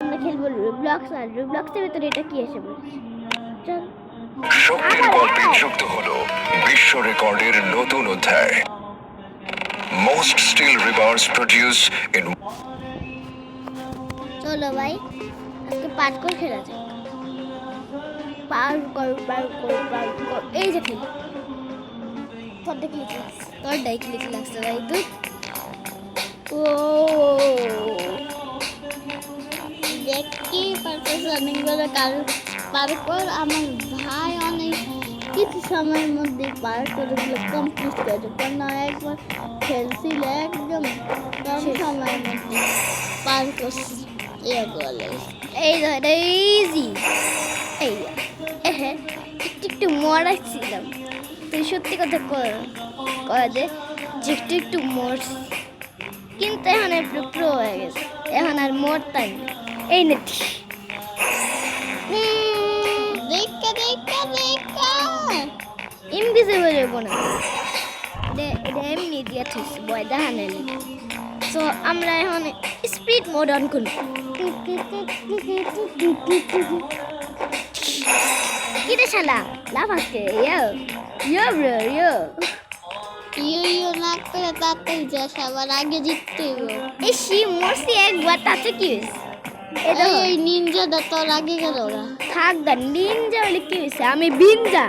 আমরা খেলবো রুবলক্স আর রুবলক্সের ভিতরে এটা কি এসে বলছি চল শক্তির গল্পে যুক্ত হলো বিশ্ব রেকর্ডের নতুন অধ্যায় most steel rivers produce in চলো ভাই আজকে পার্কর খেলা যাক পার্কর এই যে খেলি তোরটাই ক্লিক লাগছে ভাই তুই ও দেখতে পারতেছ অনেকগুলো পার্কর আমার ভাই অনেক কিছু সময়ের মধ্যে পার করে দিল কমপ্লিট করে কারণ একবার খেলছিল একদম কম সময়ের মধ্যে পার করছি এই ধরে ইজি এই হ্যাঁ একটু মরাচ্ছিলাম তুই সত্যি কথা কয়ে দে যে একটু মরছি কিন্তু এখন একটু প্রো হয়ে গেছে এখন আর মরতাম এই নেতি ইনভিজিবল হইব না এটা এমনি দিয়ে থাকছে বয় দেখা নাইলে সো আমরা এখন স্পিড মোড অন করি কি রে শালা লাভ আছে ইয়ো ব্রো ইয়ো না করে তাড়াতাড়ি যা সবার আগে জিততে হবে এই সি মরছি একবার তাতে কি হয়েছে এই নিনজাটা তোর আগে গেল না থাক গা নিনজা বলে কি হয়েছে আমি বিনজা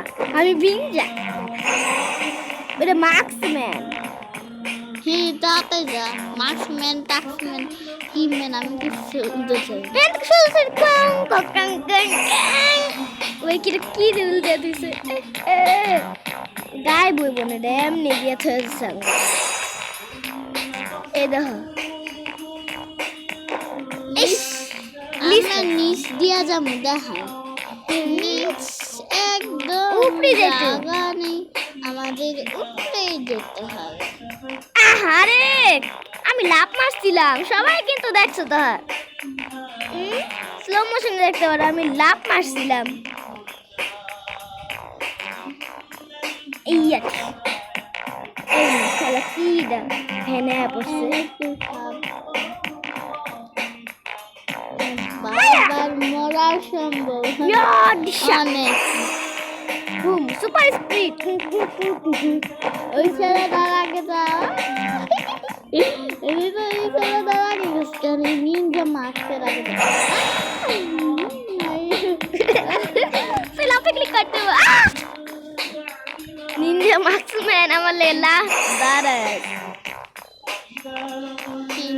এটা মার্কসম্যান হি তাতে যা মার্কসম্যান টাক্সম্যান কি ম্যান আমি কিছু বুঝতে চাই ওই কি রুল দিয়ে দিছে গায়ে বইব না ড্যাম নিয়ে দিয়ে থাকছে এই দেখো নিচ দিয়া যাবো দেখা নিচ একদম উপরে জায়গা নেই আমাদের উপরে যেতে হবে আরে আমি লাফ মারছিলাম সবাই কিন্তু দেখছো তো স্লো মোশনে দেখতে পারো আমি লাফ মারছিলাম এই খেলা কি দা হেনে পড়ছে বারবার মরা সম্ভব অনেক বুম সুপার স্পিড ওই ছেলেটার আগে যাও এই ছেলেটার আগে গেছে নিনজা মার্কসের আগে লাফে ক্লিক করতে হবে নিনজা মার্কসম্যান আমার লেলা দাঁড়ায়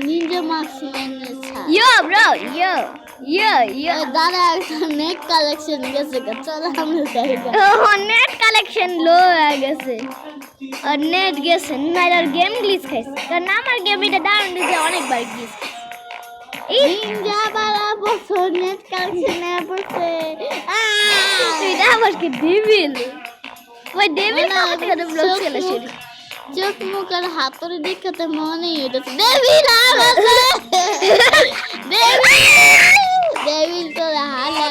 নিনজা মার্কসম্যান ইয়ো ব্রো ইয়ো দাঁড়া নেট কালেকশন গেছে চল আমরা যাই নেট কালেকশন লো হয়ে গেছে আর নেট গেছে না আর গেম গ্লিচ খাইছে কারণ আমার গেম এটা ডাউন দিতে অনেকবার গ্লিচ এই নিনজা বালা বসো নেট কালেকশন না পড়ছে তুই এটা আবার কি ডেভিল ওই ডেভিল আমাকে কথা ব্লক খেলা শুরু চোখ মুখ আর হাতরে দেখাতে মনে এটা ডেভিল আমাকে ডেভিল তো হালা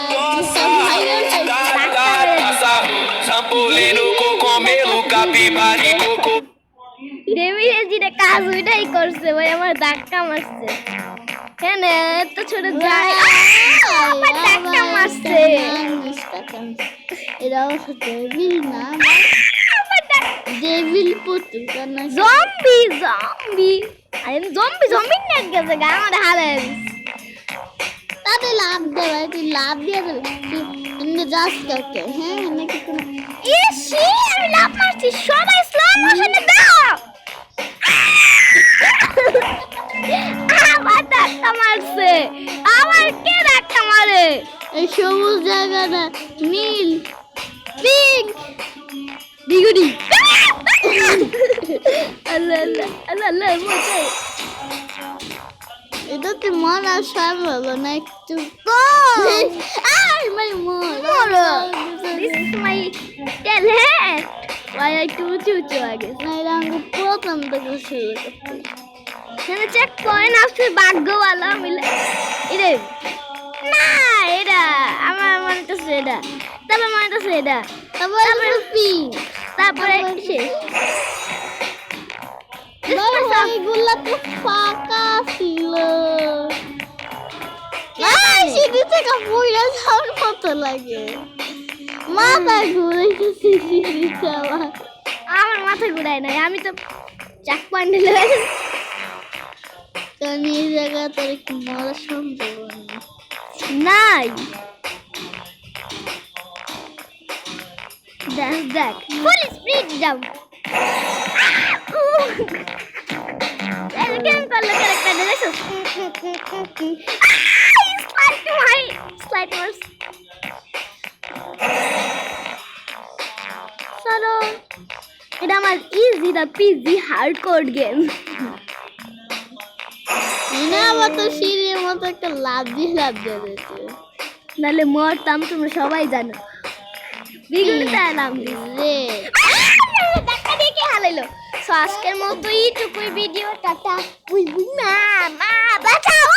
ডেভিল যেটা কাজ ওইটাই করছে ভাই আমার ধাক্কা মারছে কেন এত ছোট যায় আমার ধাক্কা মারছে এটা অবশ্য ডেভিল না ডেভিল পুতুল কারণ জম্বি আরে জম্বি নেট গেছে গা আমার হালে তাতে লাভ দে ভাই তুই লাভ দিয়ে দেবে তুমি যাস কাকে হ্যাঁ নাকি কোন ইসি আমি লাভ মারছি সবাই স্লো মোশনে দাও আমার ধাক্কা মারছে আমার কে ধাক্কা মারে এই সবুজ জায়গাটা নীল পিঙ্ক বিগুড়ি আল্লাহ মজা এটা তো মরা সম্ভব না একটু একটু উঁচু আগে প্রথম থেকে শুরু করতে চেক পয়েন্ট আসছে ভাগ্যওয়ালা মিলে এটা না এটা আমার মনে তো এটা তারপর মনে তো এটা তারপরে পিঙ্ক তারপরে শেষ এগুলা তো ফাঁকা ছিল সিঁড়ি থেকে পড়ে যাওয়ার মতো লাগে মাথা ঘুরে গেছে সিঁড়ি চাওয়া আমার মাথা ঘুরায় নাই আমি তো চাক পান্ডেল কারণ এই জায়গায় তোর একটু মরার সম্ভব নাই দেখ দেখ ফুল স্পিড যাও কেন করলো ক্যারেক্টার দেখছো স্লাইড ভাই স্লাইড মার্স চলো এটা আমার ইজি দা পিজি হার্ডকোর গেম না আবার তো সিঁড়ির মতো একটা লাভ দিয়ে দিয়েছে নাহলে মরতাম তোমরা সবাই জানো বিগুলিতে নাম রে ধাক্কা দিয়ে কে হালাইলো সো আজকের মতো এইটুকুই ভিডিও টাটা উই মা মা বাঁচাও